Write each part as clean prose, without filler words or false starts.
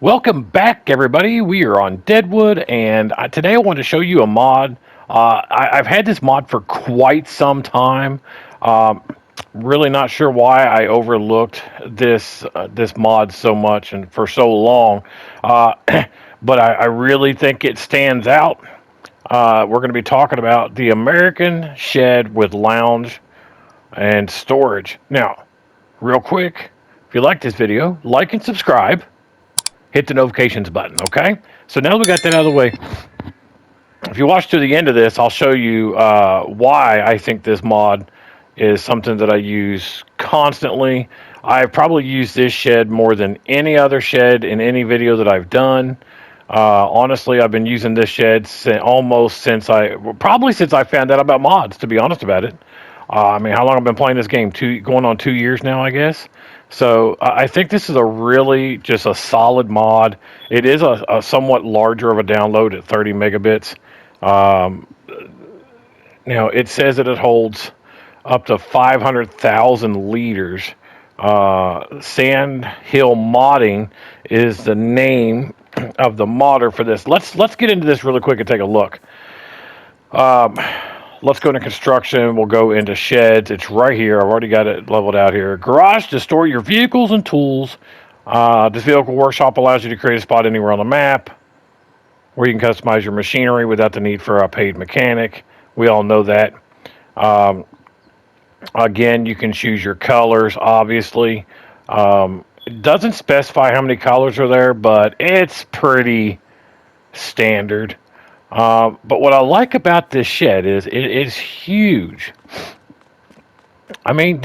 Welcome back, everybody. We are on Deadwood, and today I want to show you a mod. I've had this mod for quite some time. Um, really not sure why I overlooked this mod so much and for so long, uh, but I really think it stands out. We're going to be talking about the American Shed with lounge and storage. Now, real quick, if you like this video, like and subscribe. Hit the notifications button, okay? So now that we got that out of the way, if you watch to the end of this, I'll show you why I think this mod is something that I use constantly. I've probably used this shed more than any other shed in any video that I've done. Honestly, I've been using this shed probably since I found out about mods, to be honest about it. I mean, how long I've been playing this game? Going on 2 years now, I guess. So I think this is just a solid mod. It is a somewhat larger of a download at 30 megabits. Um, Now it says that it holds up to 500,000 liters. Sand Hill Modding is the name of the modder for this. Let's get into this really quick and take a look. Um, let's go into construction. We'll go into sheds. It's right here. I've already got it leveled out here. Garage to store your vehicles and tools. This vehicle workshop allows you to create a spot anywhere on the map where you can customize your machinery without the need for a paid mechanic. We all know that. Um, Again, you can choose your colors, obviously. It doesn't specify how many colors are there, but it's pretty standard. But what I like about this shed is it is huge. I mean,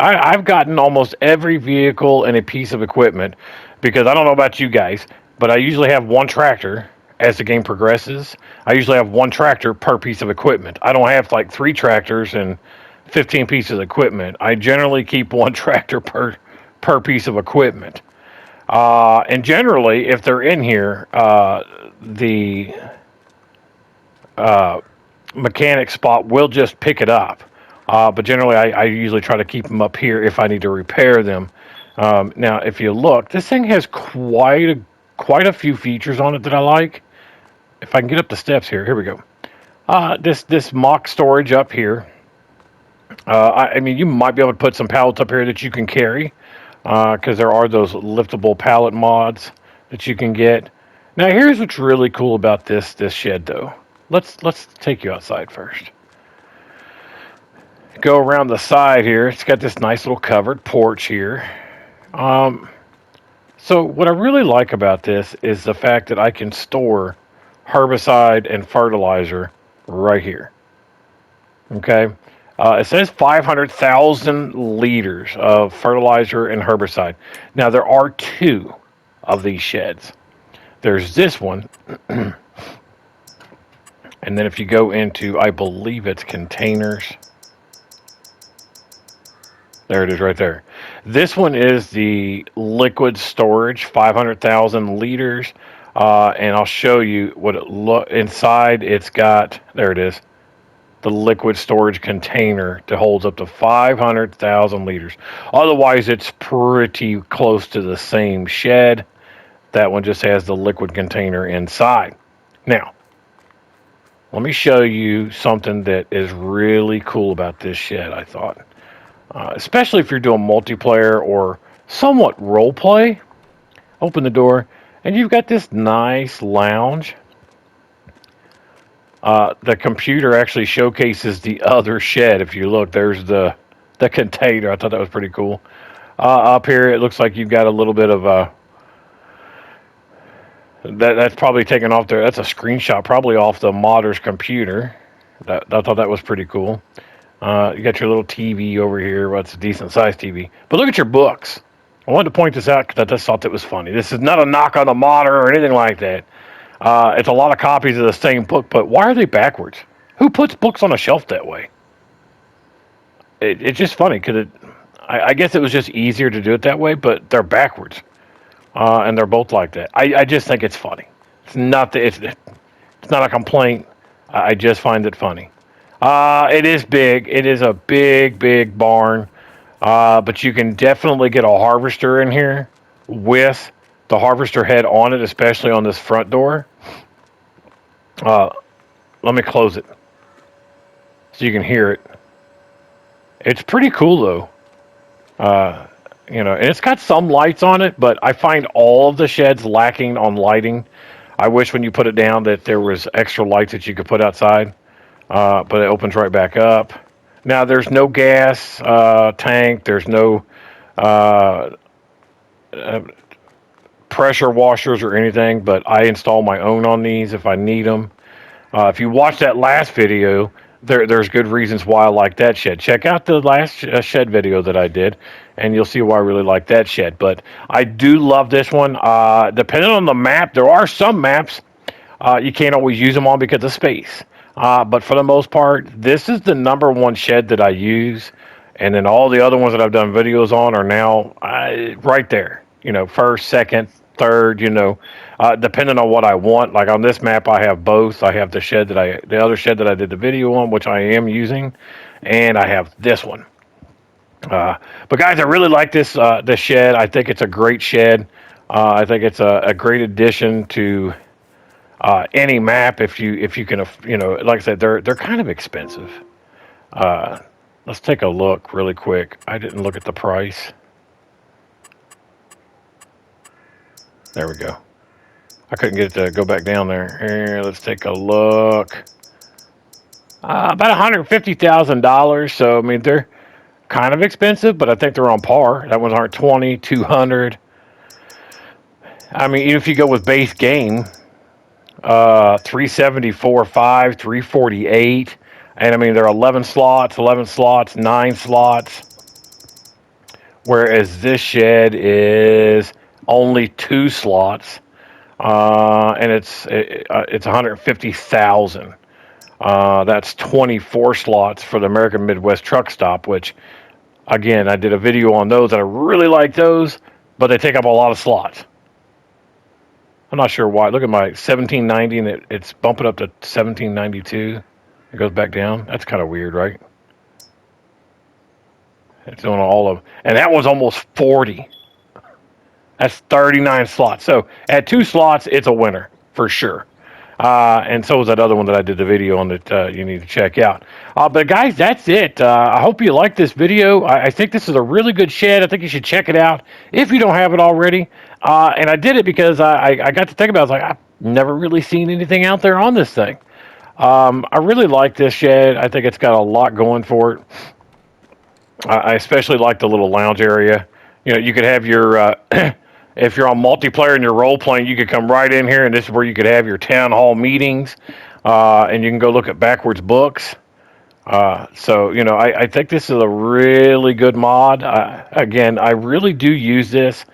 I've gotten almost every vehicle and a piece of equipment because I don't know about you guys, but I usually have one tractor as the game progresses. I usually have one tractor per piece of equipment. I don't have like three tractors and 15 pieces of equipment. I generally keep one tractor per piece of equipment. And generally, if they're in here, the uh, mechanic spot will just pick it up. But generally, I usually try to keep them up here if I need to repair them. Now, if you look, this thing has quite a few features on it that I like. If I can get up the steps here we go. This mock storage up here. I mean, you might be able to put some pallets up here that you can carry, because there are those liftable pallet mods that you can get. Now, here's what's really cool about this shed, though. Let's take you outside first. Go around the side here. It's got this nice little covered porch here. So what I really like about this is the fact that I can store herbicide and fertilizer right here. Okay. It says 500,000 liters of fertilizer and herbicide. Now, there are two of these sheds. There's this one, and then if you go into, I believe it's containers. There it is right there. This one is the liquid storage, 500,000 liters. And I'll show you what it look inside. It's got, there it is, the liquid storage container that holds up to 500,000 liters. Otherwise, it's pretty close to the same shed. That one just has the liquid container inside. Now, let me show you something that is really cool about this shed, I thought. Especially if you're doing multiplayer or somewhat role play. Open the door, and you've got this nice lounge. The computer actually showcases the other shed. If you look, there's the container. I thought that was pretty cool. Up here, it looks like you've got a little bit of that's probably taken off there. That's a screenshot, probably off the modder's computer. I thought that was pretty cool. You got your little TV over here. Well, it's a decent sized TV. But look at your books. I wanted to point this out because I just thought that was funny. This is not a knock on the modder or anything like that. It's a lot of copies of the same book, but why are they backwards? Who puts books on a shelf that way? It's just funny because I guess it was just easier to do it that way, but they're backwards, and they're both like that. I just think it's funny. It's not a complaint. I just find it funny. It is big. It is a big barn, but you can definitely get a harvester in here with the harvester head on it, especially on this front door. Let me close it so you can hear it. It's pretty cool though. You know, and it's got some lights on it, but I find all of the sheds lacking on lighting. I wish when you put it down that there was extra lights that you could put outside, but it opens right back up. Now there's no gas tank. There's no pressure washers or anything, but I install my own on these if I need them. If you watch that last video, there's good reasons why I like that shed. Check out the last shed video that I did, and you'll see why I really like that shed. But I do love this one. Depending on the map, there are some maps you can't always use them on because of space. But for the most part, this is the #1 shed that I use. And then all the other ones that I've done videos on are now right there. You know, first, second, third, you know, depending on what I want. Like on this map, I have both. I have the other shed that I did the video on, which I am using, and I have this one. But guys, I really like this shed. I think it's a great shed. I think it's a great addition to any map if you can, you know, like I said, they're kind of expensive. Let's take a look really quick. I didn't look at the price. There we go. I couldn't get it to go back down there. Here, let's take a look. About $150,000. So I mean, they're kind of expensive, but I think they're on par. That one's $120, $200. I mean, even if you go with base game, $374.5, $348, and I mean they're 11 slots, 9 slots. Whereas this shed is only 2 slots, and it's $150,000. That's 24 slots for the American Midwest Truck Stop, which, again, I did a video on those, and I really like those, but they take up a lot of slots. I'm not sure why. Look at my 1790, and it's bumping up to 1792. It goes back down. That's kind of weird, right? It's doing all of, and that one's almost 40. That's 39 slots. So at 2 slots, it's a winner for sure. And so was that other one that I did the video on that you need to check out. But guys, that's it. I hope you liked this video. I think this is a really good shed. I think you should check it out if you don't have it already. And I did it because I got to think about it. I was like, I've never really seen anything out there on this thing. I really like this shed. I think it's got a lot going for it. I especially like the little lounge area. You know, you could have your, if you're on multiplayer and you're role playing, you could come right in here, and this is where you could have your town hall meetings, and you can go look at backwards books. So, you know, I think this is a really good mod. Again, I really do use this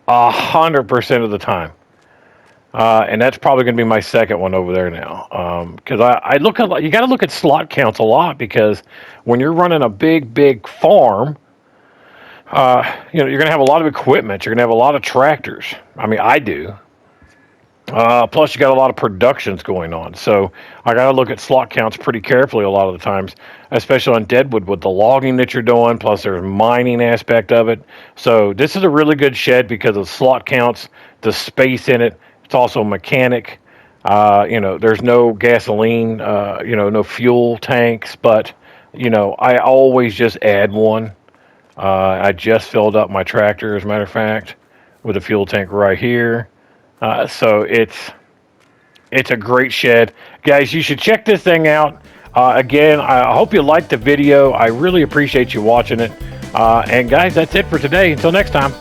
100% of the time. And that's probably going to be my second one over there now. Because I look at, you got to look at slot counts a lot, because when you're running a big farm, you know, you're going to have a lot of equipment. You're going to have a lot of tractors. I mean, I do. Plus, you got a lot of productions going on. So I got to look at slot counts pretty carefully a lot of the times, especially on Deadwood with the logging that you're doing. Plus, there's mining aspect of it. So this is a really good shed because of slot counts, the space in it. It's also mechanic. You know, there's no gasoline, you know, no fuel tanks, but, you know, I always just add one. I just filled up my tractor, as a matter of fact, with a fuel tank right here. So it's a great shed. Guys, you should check this thing out. Again, I hope you liked the video. I really appreciate you watching it. And guys, that's it for today. Until next time.